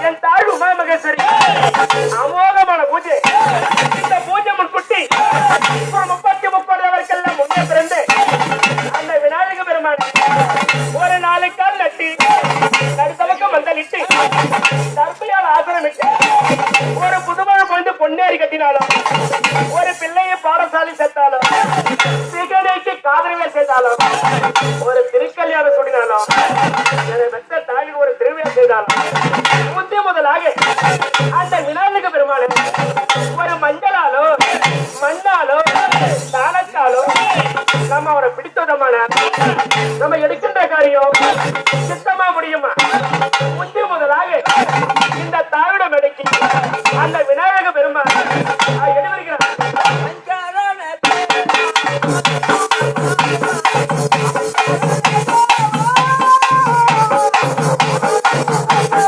என் தாய் உமா மகேஸ்வரி அமோகமான பூஜை. இந்த பூஜை முன்குட்டி ஒரு 30 அவருக்கெல்லாம் முன்னே பிறந்து அந்த விநாயக பெருமான் ஒரு நாளைக்கால் நட்டி நடுத்தவக்கம் வந்தலிட்டு தர்பையால் ஆசிரமிட்டு ஒரு புதுமழை கொண்டு பொன்னேறி கட்டினாலும் ஒரு பிள்ளையை பாடசாலை சேர்த்தாலும் சிகனைக்கு காதலில செய்தாலும் ஒரு திருக்கல்யாணம் கூடினாலும் பெற்ற தாய்க்கு ஒரு திருவிழா செய்தாலும் முதலாக அந்த விநாயக பெருமாள் ஒரு மஞ்சளாலோ மண்ணாலோ தாளத்தாலோ நம்ம அவரை பிடித்ததமான நம்ம எடுக்கின்ற காரியம் சுத்தமா முடியுமா? முதலாக இந்த தாயிடம் எடுக்கி அந்த விநாயக பெருமாள்